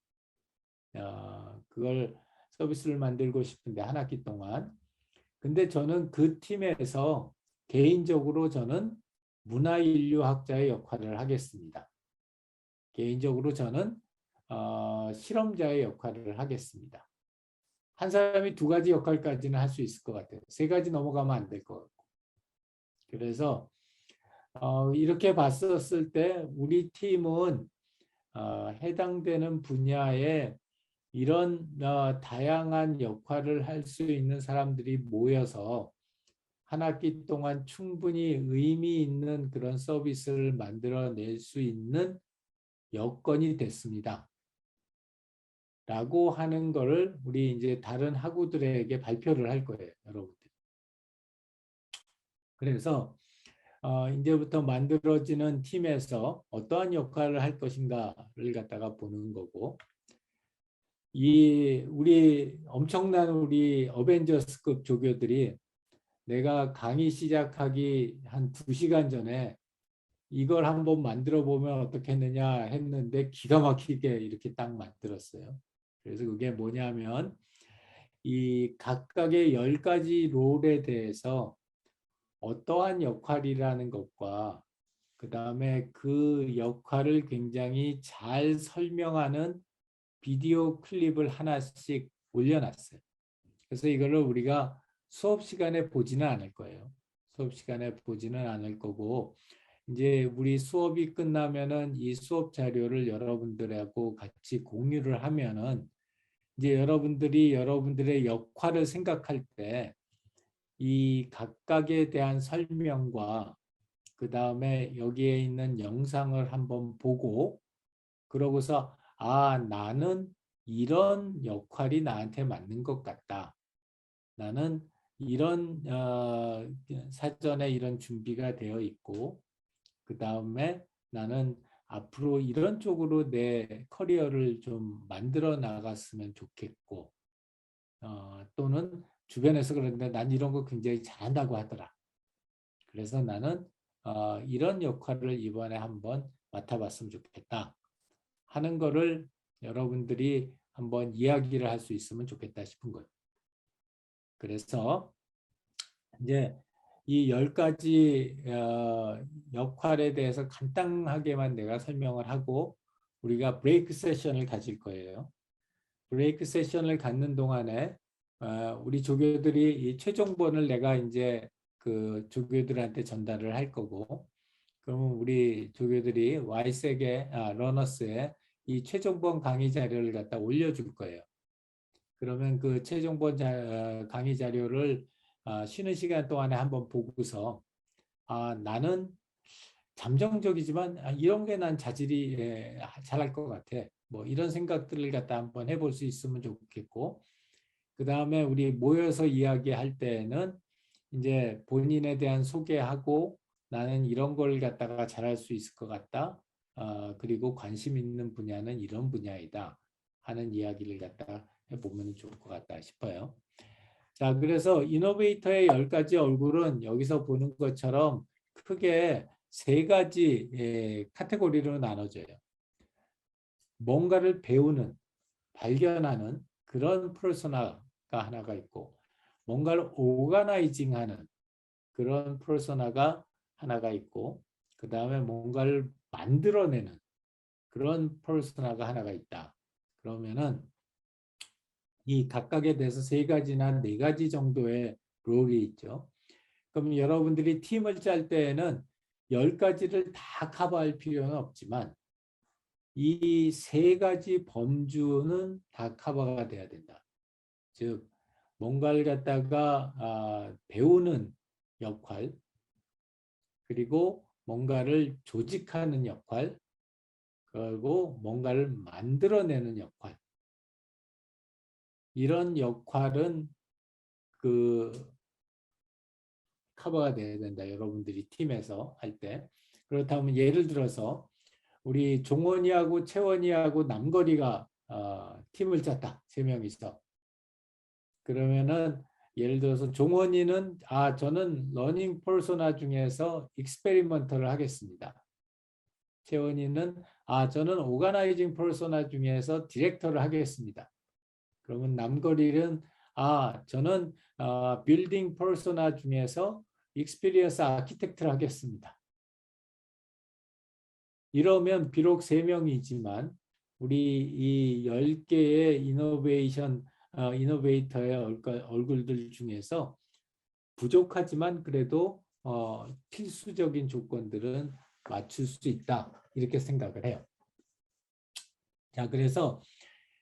그걸 서비스를 만들고 싶은데 한 학기 동안. 근데 저는 그 팀에서 개인적으로 저는 문화인류학자의 역할을 하겠습니다. 개인적으로 저는 실험자의 역할을 하겠습니다. 한 사람이 2가지 역할까지는 할 수 있을 것 같아요. 3가지 넘어가면 안 될 것 같고. 그래서 이렇게 봤었을 때 우리 팀은 해당되는 분야에 이런 다양한 역할을 할 수 있는 사람들이 모여서 한 학기 동안 충분히 의미 있는 그런 서비스를 만들어낼 수 있는 여건이 됐습니다. 라고 하는 거를 우리 이제 다른 학우들에게 발표를 할 거예요, 여러분들. 그래서 이제부터 만들어지는 팀에서 어떠한 역할을 할 것인가를 갖다가 보는 거고, 우리 엄청난 우리 어벤져스급 조교들이 내가 강의 시작하기 한 2시간 전에 이걸 한번 만들어 보면 어떻겠느냐 했는데 기가 막히게 이렇게 딱 만들었어요. 그래서 그게 뭐냐면 이 각각의 10가지 롤에 대해서 어떠한 역할이라는 것과 그 다음에 그 역할을 굉장히 잘 설명하는 비디오 클립을 하나씩 올려놨어요. 그래서 이거를 우리가 수업 시간에 보지는 않을 거예요. 수업 시간에 보지는 않을 거고 이제 우리 수업이 끝나면은 이 수업 자료를 여러분들하고 같이 공유를 하면은 이제 여러분들이 여러분들의 역할을 생각할 때 이 각각에 대한 설명과 그 다음에 여기에 있는 영상을 한번 보고 그러고서 나는 이런 역할이 나한테 맞는 것 같다. 나는 이런 사전에 이런 준비가 되어 있고 그 다음에 나는 앞으로 이런 쪽으로 내 커리어를 좀 만들어 나갔으면 좋겠고, 또는 주변에서 그러는데 난 이런 거 굉장히 잘한다고 하더라. 그래서 나는 이런 역할을 이번에 한번 맡아봤으면 좋겠다 하는 거를 여러분들이 한번 이야기를 할 수 있으면 좋겠다 싶은 거예요. 그래서 이제 이 10가지 역할에 대해서 간단하게만 내가 설명을 하고 우리가 브레이크 세션을 가질 거예요. 브레이크 세션을 갖는 동안에 우리 조교들이 이 최종본을 내가 이제 그 조교들한테 전달을 할 거고, 그러면 우리 조교들이 Y색의 러너스에 이 최종본 강의 자료를 갖다 올려줄 거예요. 그러면 그 최종본 강의 자료를 쉬는 시간 동안에 한번 보고서 나는 잠정적이지만 이런 게 난 자질이 잘할 것 같아. 뭐 이런 생각들을 갖다 한번 해볼 수 있으면 좋겠고, 그 다음에 우리 모여서 이야기할 때에는 이제 본인에 대한 소개하고 나는 이런 걸 갖다가 잘할 수 있을 것 같다. 그리고 관심 있는 분야는 이런 분야이다 하는 이야기를 갖다가 해보면 좋을 것 같다 싶어요. 자, 그래서 이노베이터의 10가지 얼굴은 여기서 보는 것처럼 크게 3가지 카테고리로 나눠져요. 뭔가를 배우는, 발견하는 그런 퍼소나가 하나가 있고, 뭔가를 오가나이징하는 그런 퍼소나가 하나가 있고, 그 다음에 뭔가를 만들어내는 그런 퍼소나가 하나가 있다. 그러면은 이 각각에 대해서 3가지나 4가지 정도의 롤이 있죠. 그럼 여러분들이 팀을 짤 때에는 10가지를 다 커버할 필요는 없지만 이 3가지 범주는 다 커버가 돼야 된다. 즉 뭔가를 갖다가 배우는 역할, 그리고 뭔가를 조직하는 역할, 그리고 뭔가를 만들어내는 역할. 이런 역할은 그 커버가 돼야 된다. 여러분들이 팀에서 할 때. 그렇다면 예를 들어서 우리 종원이하고 채원이하고 남거리가 팀을 짰다. 3명이서. 그러면은 예를 들어서 종원이는 저는 러닝 퍼소나 중에서 익스페리먼터를 하겠습니다. 채원이는 저는 오가나이징 퍼소나 중에서 디렉터를 하겠습니다. 그러면 남거리는 저는 빌딩 퍼소나 중에서 익스피리언스 아키텍트를 하겠습니다. 이러면 비록 3명이지만 우리 이 10개의 이노베이터의 얼굴들 중에서 부족하지만 그래도 필수적인 조건들은 맞출 수 있다. 이렇게 생각을 해요. 자, 그래서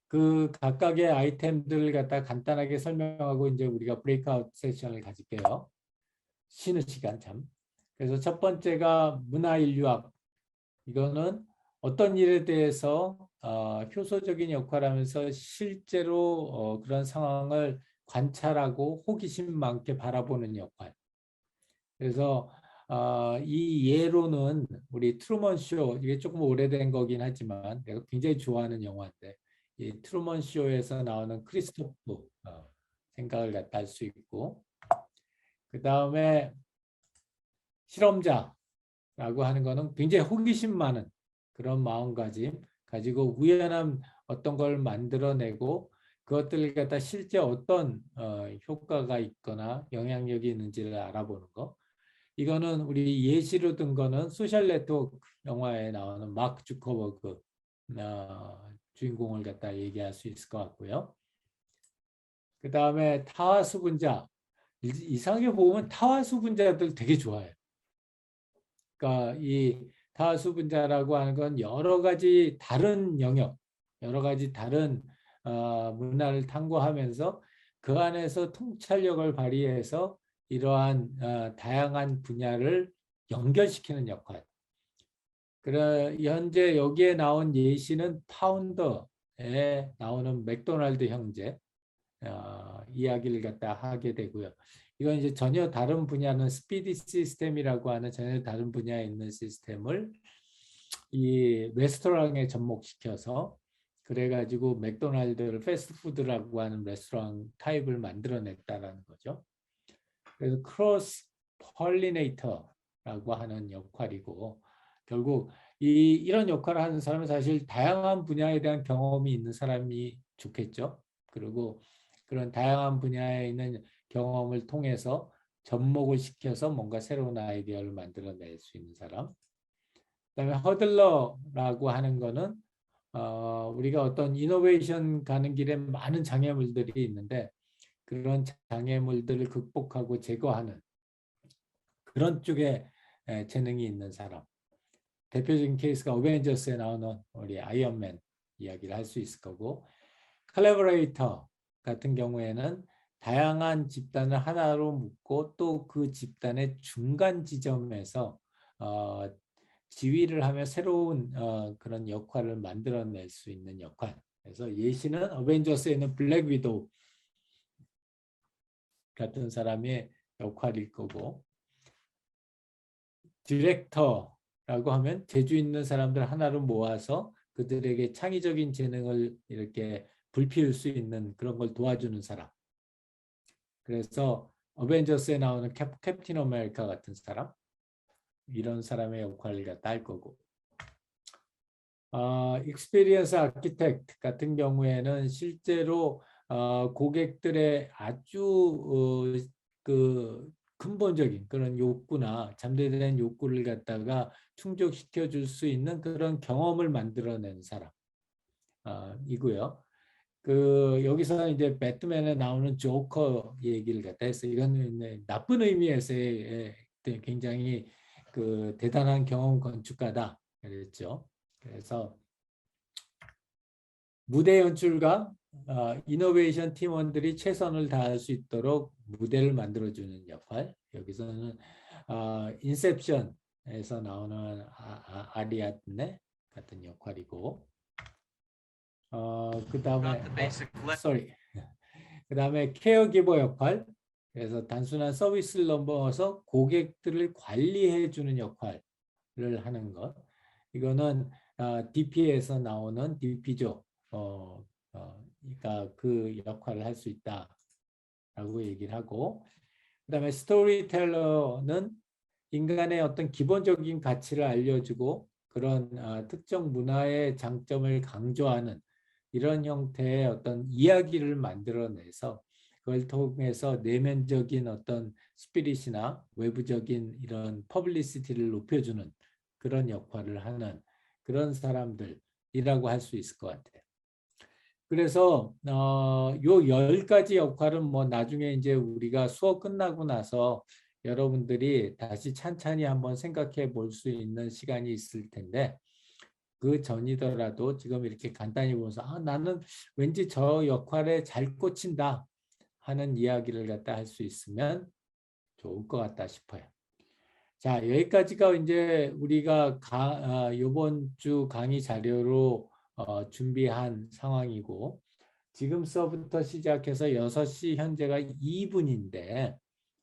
그 각각의 아이템들을 갖다 간단하게 설명하고 이제 우리가 브레이크아웃 세션을 가질게요. 쉬는 시간 참. 그래서 첫 번째가 문화인류학. 이거는 어떤 일에 대해서 효소적인 역할을 하면서 실제로 그런 상황을 관찰하고 호기심 많게 바라보는 역할. 그래서 이 예로는 우리 트루먼 쇼, 이게 조금 오래된 거긴 하지만 내가 굉장히 좋아하는 영화인데 이 트루먼 쇼에서 나오는 크리스토프 생각을 갖다 할 수 있고, 그 다음에 실험자라고 하는 거는 굉장히 호기심 많은 그런 마음가짐 가지고 우연한 어떤 걸 만들어내고 그것들을 갖다 실제 어떤 효과가 있거나 영향력이 있는지를 알아보는 거. 이거는 우리 예시로 든 거는 소셜 네트워크 영화에 나오는 마크 주커버그 주인공을 갖다 얘기할 수 있을 것 같고요. 그 다음에 타화수분자. 이상하게 보면 타화수분자들 되게 좋아해요. 그러니까 이 타화수분자라고 하는 건 여러 가지 다른 영역, 여러 가지 다른 문화를 탐구하면서 그 안에서 통찰력을 발휘해서 이러한 다양한 분야를 연결시키는 역할. 그래 현재 여기에 나온 예시는 파운더에 나오는 맥도날드 형제 이야기를 갖다 하게 되고요. 이건 이제 전혀 다른 분야는 스피디 시스템이라고 하는 전혀 다른 분야에 있는 시스템을 이 레스토랑에 접목시켜서 그래가지고 맥도날드를 패스트푸드라고 하는 레스토랑 타입을 만들어냈다라는 거죠. 그래서 크로스 폴리네이터라고 하는 역할이고 결국 이런 역할을 하는 사람은 사실 다양한 분야에 대한 경험이 있는 사람이 좋겠죠. 그리고 그런 다양한 분야에 있는 경험을 통해서 접목을 시켜서 뭔가 새로운 아이디어를 만들어낼 수 있는 사람. 그다음에 허들러라고 하는 거는 우리가 어떤 이노베이션 가는 길에 많은 장애물들이 있는데 그런 장애물들을 극복하고 제거하는 그런 쪽에 재능이 있는 사람. 대표적인 케이스가 어벤져스에 나오는 우리 아이언맨 이야기를 할 수 있을 거고 컬래버레이터 같은 경우에는 다양한 집단을 하나로 묶고 또 그 집단의 중간 지점에서 지휘를 하며 새로운 그런 역할을 만들어낼 수 있는 역할. 그래서 예시는 어벤져스에 있는 블랙 위도우 같은 사람의 역할일 거고 디렉터라고 하면 재주 있는 사람들 하나로 모아서 그들에게 창의적인 재능을 이렇게 불피울 수 있는 그런 걸 도와주는 사람. 그래서 어벤져스에 나오는 캡틴 아메리카 같은 사람 이런 사람의 역할을 갖다 할 거고 익스피리언스 아키텍트 같은 경우에는 실제로 고객들의 아주 그 근본적인 그런 욕구나 잠재된 욕구를 갖다가 충족시켜 줄 수 있는 그런 경험을 만들어낸 사람 이고요. 그 여기서 이제 배트맨에 나오는 조커 얘기를 갖다 해서 이건 나쁜 의미에서의 굉장히 그 대단한 경험 건축가다 그랬죠. 그래서 무대 연출과 이노베이션 팀원들이 최선을 다할 수 있도록 무대를 만들어주는 역할. 여기서는 인셉션에서 나오는 아리아드네 같은 역할이고 그 다음에 그 다음에 케어기버 역할. 그래서 단순한 서비스를 넘어서 고객들을 관리해주는 역할을 하는 것. 이거는 DP에서 나오는 DP죠. 그러니까 그 역할을 할 수 있다라고 얘기를 하고 그다음에 스토리텔러는 인간의 어떤 기본적인 가치를 알려주고 그런 특정 문화의 장점을 강조하는 이런 형태의 어떤 이야기를 만들어내서 그걸 통해서 내면적인 어떤 스피릿이나 외부적인 이런 퍼블리시티를 높여주는 그런 역할을 하는 그런 사람들이라고 할 수 있을 것 같아요. 그래서 요 10가지 역할은 뭐 나중에 이제 우리가 수업 끝나고 나서 여러분들이 다시 찬찬히 한번 생각해 볼 수 있는 시간이 있을 텐데 그 전이더라도 지금 이렇게 간단히 보면서 나는 왠지 저 역할에 잘 꽂힌다 하는 이야기를 갖다 할 수 있으면 좋을 것 같다 싶어요. 자, 여기까지가 이제 우리가 이번 주 강의 자료로 준비한 상황이고 지금 서부터 시작해서 6시 현재가 2분인데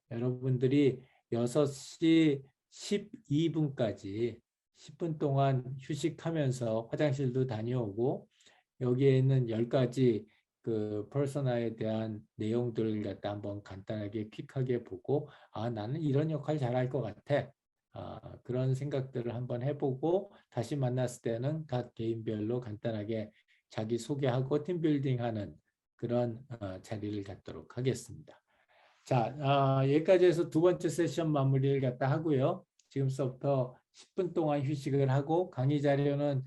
여러분들이 6시 12분까지 10분 동안 휴식하면서 화장실도 다녀오고 여기에 있는 10가지 그 퍼소나에 대한 내용들을 갖다 한번 간단하게 퀵하게 보고 나는 이런 역할 잘할 것 같아. 그런 생각들을 한번 해보고 다시 만났을 때는 각 개인별로 간단하게 자기 소개하고 팀빌딩하는 그런 자리를 갖도록 하겠습니다. 자, 여기까지 해서 두 번째 세션 마무리를 갖다 하고요. 지금부터 10분 동안 휴식을 하고 강의 자료는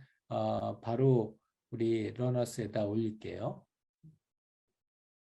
바로 우리 러너스에다 올릴게요.